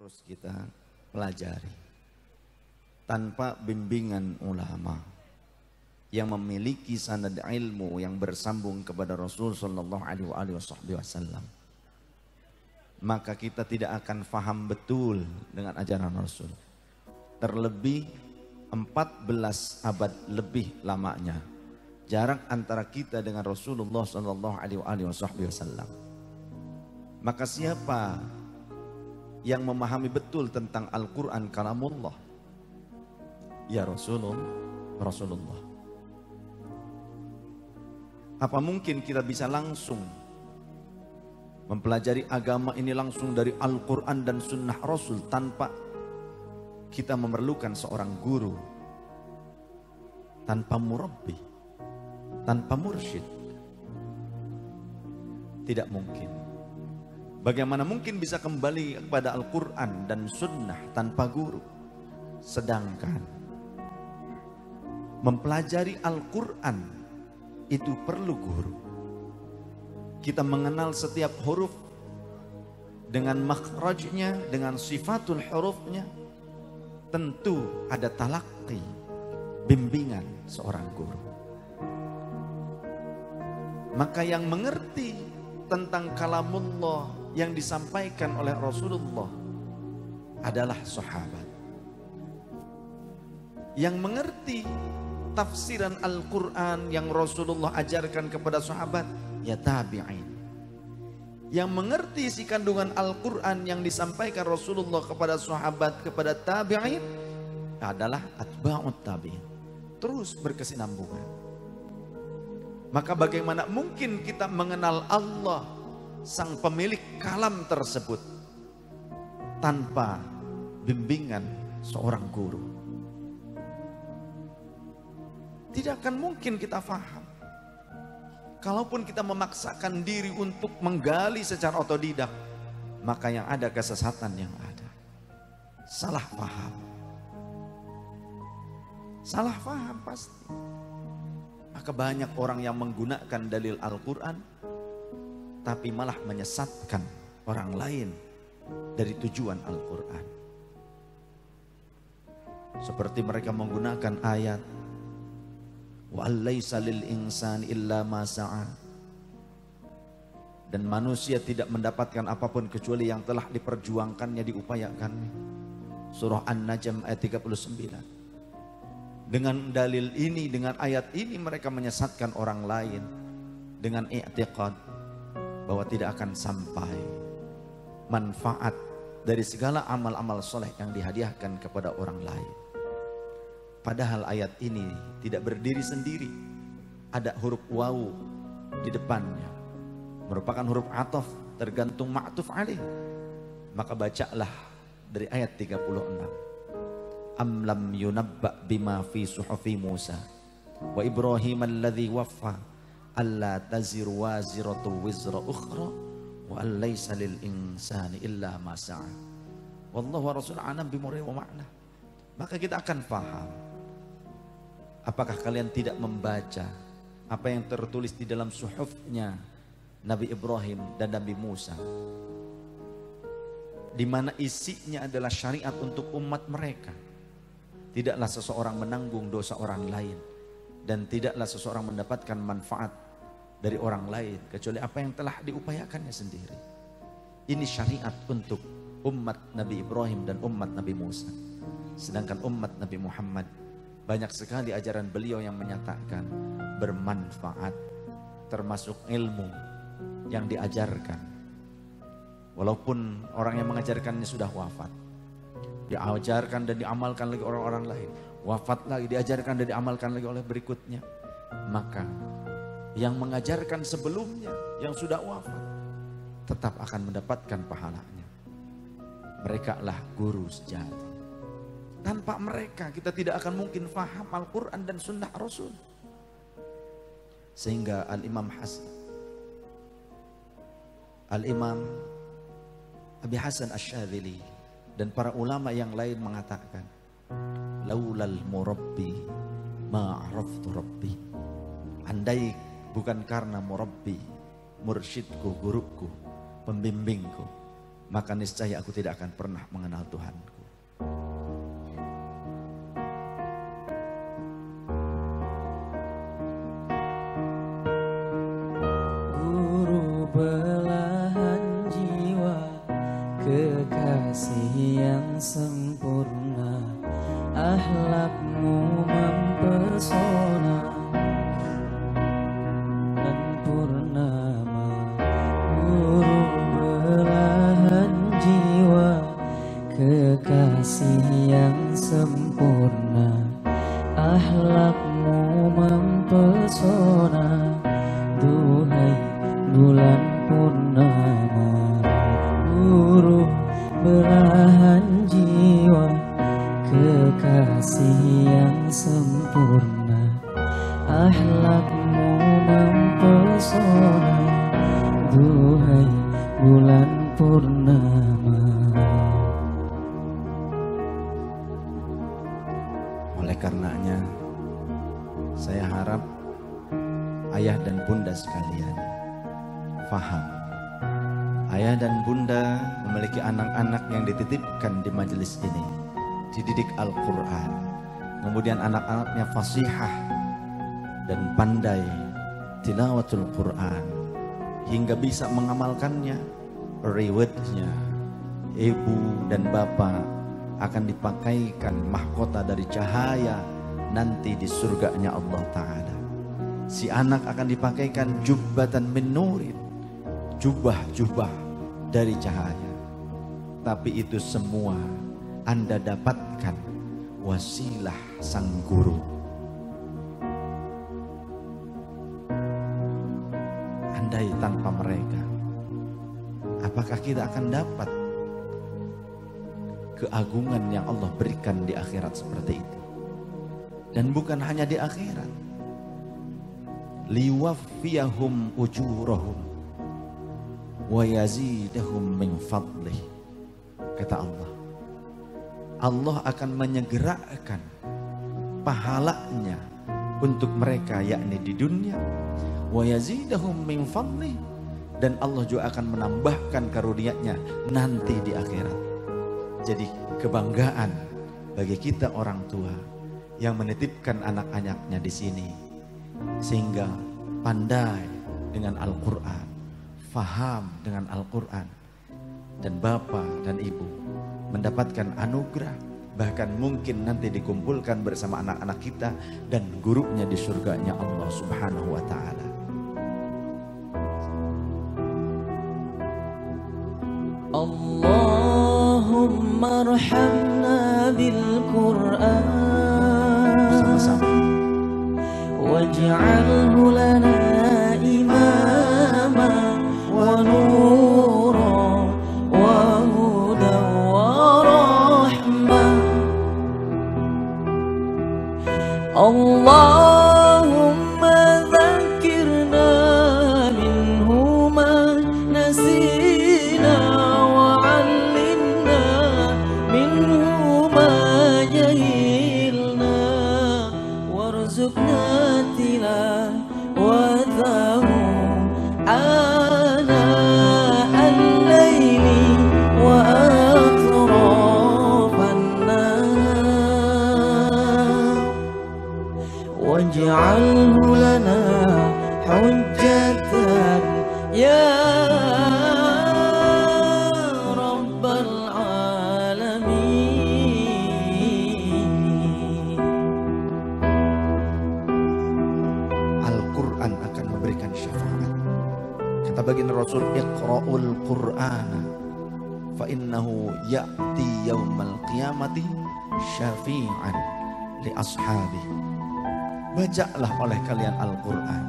harus kita pelajari. Tanpa bimbingan ulama yang memiliki sanad ilmu yang bersambung kepada Rasul sallallahu alaihi wasallam, maka kita tidak akan faham betul dengan ajaran Rasul. Terlebih 14 abad lebih lamanya jarak antara kita dengan Rasulullah sallallahu alaihi wasallam. Maka siapa yang memahami betul tentang Al-Quran kalamullah? Ya Rasulullah. Apa mungkin kita bisa langsung mempelajari agama ini langsung dari Al-Quran dan Sunnah Rasul tanpa kita memerlukan seorang guru, tanpa murabbi, tanpa mursyid? Tidak mungkin. Bagaimana mungkin bisa kembali kepada Al-Quran dan Sunnah tanpa guru? Sedangkan mempelajari Al-Quran itu perlu guru. Kita mengenal setiap huruf dengan makhrajnya, dengan sifatul hurufnya. Tentu ada talaqi, bimbingan seorang guru. Maka yang mengerti tentang kalamullah yang disampaikan oleh Rasulullah adalah sahabat. Yang mengerti tafsiran Al-Quran yang Rasulullah ajarkan kepada sahabat, ya tabi'in. Yang mengerti isi kandungan Al-Quran yang disampaikan Rasulullah kepada sahabat, kepada tabi'in, adalah atba'ut tabi'in. Terus berkesinambungan. Maka bagaimana mungkin kita mengenal Allah, sang pemilik kalam tersebut, tanpa bimbingan seorang guru? Tidak akan mungkin kita faham. Kalaupun kita memaksakan diri untuk menggali secara otodidak, maka yang ada kesesatan yang ada. Salah paham. Salah paham pasti. Maka banyak orang yang menggunakan dalil Al-Quran, tapi malah menyesatkan orang lain dari tujuan Al-Quran. Seperti mereka menggunakan ayat wa allaisa lil insani illa ma sa'a, dan manusia tidak mendapatkan apapun kecuali yang telah diperjuangkannya, diupayakannya. Surah An-Najm ayat 39. Dengan dalil ini, dengan ayat ini mereka menyesatkan orang lain dengan i'tiqad bahwa tidak akan sampai manfaat dari segala amal-amal soleh yang dihadiahkan kepada orang lain. Padahal ayat ini tidak berdiri sendiri. Ada huruf wawu di depannya. Merupakan huruf ataf, tergantung ma'tuf alaih. Maka bacalah dari ayat 36. Am lam yunabba bima fi suhufi Musa wa Ibrahim alladhi waffa alla taziru waziratu wizra ukhra wa allaysa lil insani illa ma sa'a wallahu wa rasul alam bimurri wa ma'na. Maka kita akan paham. Apakah kalian tidak membaca apa yang tertulis di dalam suhufnya Nabi Ibrahim dan Nabi Musa, di mana isinya adalah syariat untuk umat mereka? Tidaklah seseorang menanggung dosa orang lain, dan tidaklah seseorang mendapatkan manfaat dari orang lain kecuali apa yang telah diupayakannya sendiri. Ini syariat untuk umat Nabi Ibrahim dan umat Nabi Musa. Sedangkan umat Nabi Muhammad, banyak sekali ajaran beliau yang menyatakan bermanfaat, termasuk ilmu yang diajarkan. Walaupun orang yang mengajarkannya sudah wafat, diajarkan dan diamalkan lagi orang-orang lain, wafat lagi, diajarkan dan diamalkan lagi oleh berikutnya. Maka yang mengajarkan sebelumnya yang sudah wafat tetap akan mendapatkan pahalanya. Mereka lah guru sejati. Tanpa mereka kita tidak akan mungkin faham Al-Quran dan Sunnah Rasul. Sehingga Al-Imam Abi Hasan Asy-Syadzili dan para ulama yang lain mengatakan, laulal murabbi ma'araftu rabbi. Andai bukan karena murabbi, mursyidku, guruku, pembimbingku, maka niscaya aku tidak akan pernah mengenal Tuhanku. Guru belahan jiwa, kekasih yang sempurna, akhlakmu mempesona dan purnama. Guru belahan jiwa, kekasih yang sempurna, akhlakmu mempesona. Duhai bulan purnama, guru belahan jiwa, kekasih yang sempurna, akhlakmu mempesona. Duhai bulan purnama. Oleh karenanya, saya harap ayah dan bunda sekalian faham. Ayah dan bunda memiliki anak-anak yang dititipkan di majelis ini, dididik Al-Quran. Kemudian anak-anaknya fasihah dan pandai tilawatul Quran hingga bisa mengamalkannya. Rewardnya ibu dan bapak akan dipakaikan mahkota dari cahaya nanti di surganya Allah Ta'ala. Si anak akan dipakaikan jubbatan min nurin, jubah-jubah dari cahaya. Tapi itu semua Anda dapatkan wasilah sang guru. Andai tanpa mereka, apakah kita akan dapat keagungan yang Allah berikan di akhirat seperti itu? Dan bukan hanya di akhirat, liwaffiyahum ujurahum wa yazidahum min fadlih. Kata Allah, Allah akan menyegerakan pahalanya untuk mereka, yakni di dunia, wa yazidahum min fadlih, dan Allah juga akan menambahkan karunia-Nya nanti di akhirat. Jadi kebanggaan bagi kita orang tua yang menitipkan anak-anaknya di sini, sehingga pandai dengan Al-Quran, faham dengan Al-Quran, dan bapak dan ibu mendapatkan anugerah, bahkan mungkin nanti dikumpulkan bersama anak-anak kita dan gurunya di surganya Allah Subhanahu wa Ta'ala. Allahumma arhamna bil Qur'an waj'alhu lana imama wa nura wa hudan wa rahmah. Allahumma dzakirna minhu ma nasina wa 'allimna minhu ma jahilna warzuqna tilawatahu ana al-laili wa atrafan nahar waj'alhu lana hujjatan ya rabbal alamin. Al-Quran akan memberikan syafaat. Kata baginda Rasul, iqra'ul Qur'ana fa innahu ya'ti yaumal qiyamati syafi'an li ashabi. Bacalah oleh kalian Al-Quran,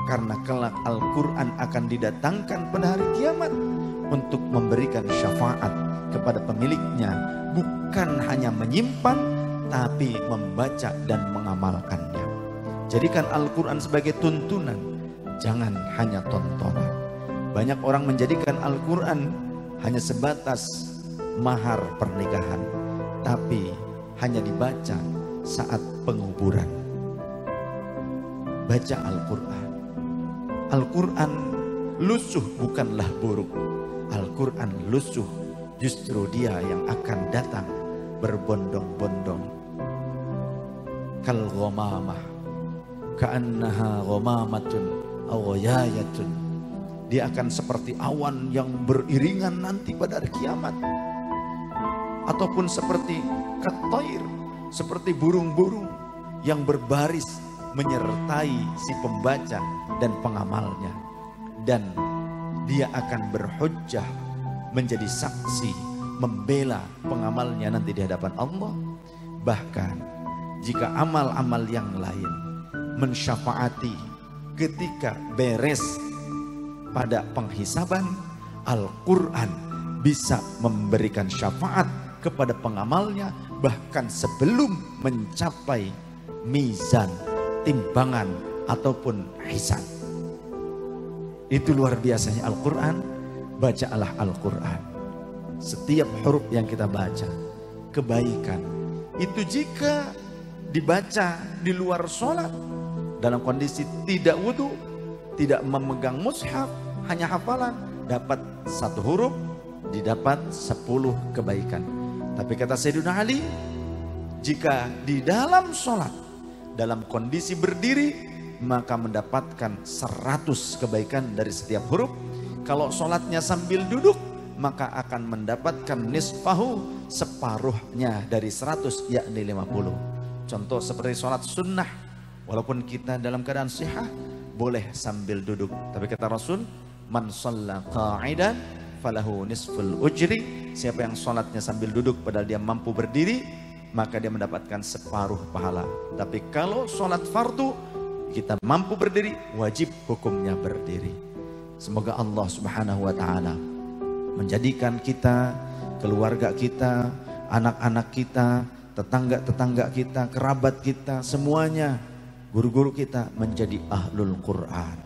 karena kelak Al-Quran akan didatangkan pada hari kiamat untuk memberikan syafaat kepada pemiliknya, bukan hanya menyimpan tapi membaca dan mengamalkannya. Jadikan Al-Quran sebagai tuntunan, jangan hanya tontonan. Banyak orang menjadikan Al-Quran hanya sebatas mahar pernikahan, tapi hanya dibaca saat penguburan. Baca Al-Quran. Al-Quran lusuh bukanlah buruk. Al-Quran lusuh, justru dia yang akan datang berbondong-bondong. Kal ghamamah ka'annaha ghamamatun aw ghayayatun. Dia akan seperti awan yang beriringan nanti pada hari kiamat, ataupun seperti katair, seperti burung-burung yang berbaris menyertai si pembaca dan pengamalnya. Dan dia akan berhujjah, menjadi saksi, membela pengamalnya nanti di hadapan Allah. Bahkan jika amal-amal yang lain mensyafaati ketika beres pada penghisaban, Al-Quran bisa memberikan syafaat kepada pengamalnya bahkan sebelum mencapai mizan, timbangan ataupun hisab. Itu luar biasanya Al-Quran. Bacalah Al-Quran. Setiap huruf yang kita baca kebaikan. Itu jika dibaca di luar sholat, dalam kondisi tidak wudhu, tidak memegang mushaf, hanya hafalan, dapat 1 huruf, didapat 10 kebaikan. Tapi kata Sayyidina Ali, jika di dalam sholat, dalam kondisi berdiri, maka mendapatkan 100 kebaikan dari setiap huruf. Kalau sholatnya sambil duduk, maka akan mendapatkan nisfahu, separuhnya dari 100, yakni 50. Contoh seperti sholat sunnah, walaupun kita dalam keadaan sihah, boleh sambil duduk. Tapi kata Rasul, man shalla qa'idan falahu nisful ujri. Siapa yang sholatnya sambil duduk padahal dia mampu berdiri, maka dia mendapatkan separuh pahala. Tapi kalau sholat fardu, kita mampu berdiri, wajib hukumnya berdiri. Semoga Allah Subhanahu wa ta'ala menjadikan kita, keluarga kita, anak-anak kita, tetangga-tetangga kita, kerabat kita, semuanya, guru-guru kita menjadi ahlul Quran.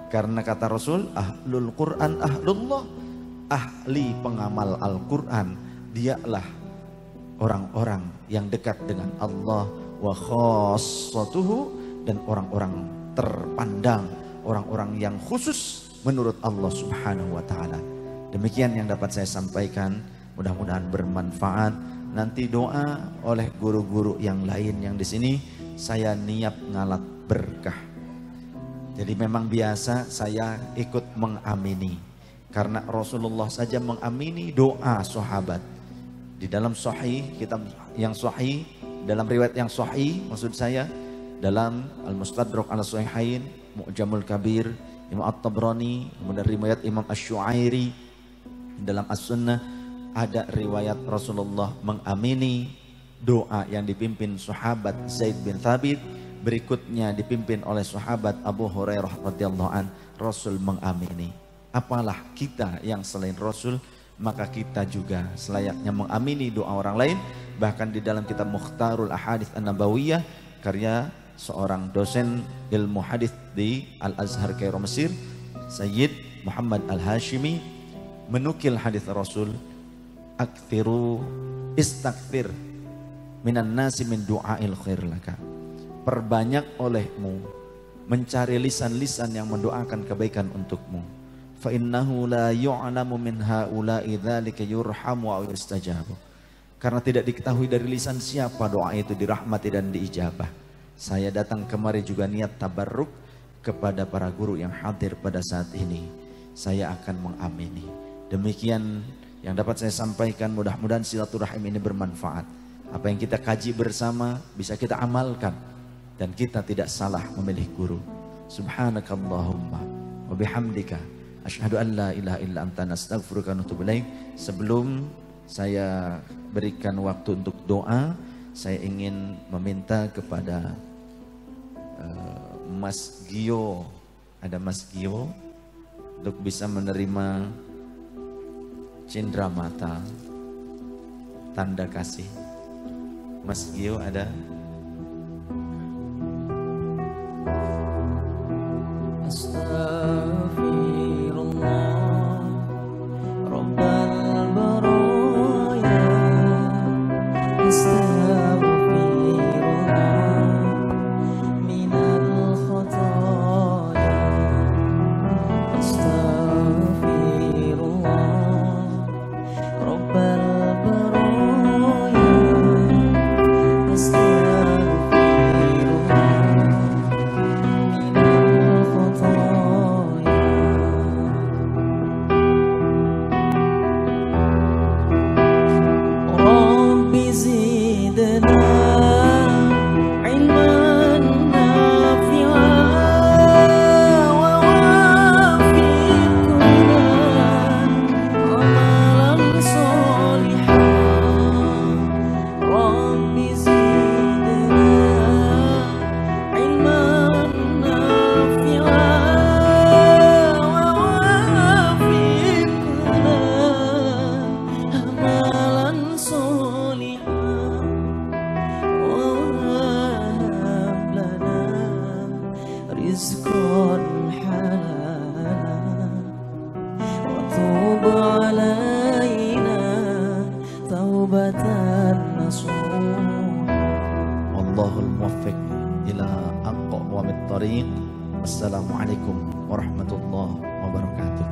Karena kata Rasul, ahlul Quran ahlullah, ahli pengamal Al-Quran, dialah orang-orang yang dekat dengan Allah, wa khassatuhu, dan orang-orang terpandang, orang-orang yang khusus menurut Allah Subhanahu wa ta'ala. Demikian yang dapat saya sampaikan, mudah-mudahan bermanfaat. Nanti doa oleh guru-guru yang lain yang di sini, saya niat ngalat berkah. Jadi memang biasa saya ikut mengamini, karena Rasulullah saja mengamini doa sahabat. Di dalam sahih, kitab yang sahih, dalam riwayat yang sahih, maksud saya dalam Al-Mustadrak al-Sahihain, Mu'jamul Kabir, Imam At-Tabrani, kemudian riwayat Imam Asy-Syu'airi, dalam As-Sunnah ada riwayat Rasulullah mengamini doa yang dipimpin sahabat Zaid bin Thabit, berikutnya dipimpin oleh sahabat Abu Hurairah radhiyallahu an. Rasul mengamini. Apalah kita yang selain Rasul, maka kita juga selayaknya mengamini doa orang lain. Bahkan di dalam kitab Mukhtarul Ahadits An-Nabawiyah, karya seorang dosen ilmu hadis di Al-Azhar Kairo Mesir, Sayyid Muhammad Al-Hashimi, menukil hadis Rasul, aktsiru istakthir minan nasi min du'ail khair laka. Perbanyak olehmu mencari lisan-lisan yang mendoakan kebaikan untukmu. Fa innahu la yu'lamu min haula'i dzalika yurhamu wa yustajabu. Karena tidak diketahui dari lisan siapa doa itu dirahmati dan diijabah. Saya datang kemari juga niat tabarruk kepada para guru yang hadir pada saat ini. Saya akan mengamini. Demikian yang dapat saya sampaikan, mudah-mudahan silaturahim ini bermanfaat. Apa yang kita kaji bersama bisa kita amalkan, dan kita tidak salah memilih guru. Subhanakallahumma wa bihamdika asyhadu an la ilaha illa anta nastaghfiruka wa natubu ilaik. Sebelum saya berikan waktu untuk doa, saya ingin meminta kepada Mas Gio, ada Mas Gio, untuk bisa menerima cindera mata tanda kasih. Mas Gio ada? Astaghfirullah Rabbal baraya, astaghfirullah minal khataya, astaghfirullah نصوحا. Wallahul muwaffiq ila aqwamit thariq. Assalamualaikum warahmatullahi wabarakatuh.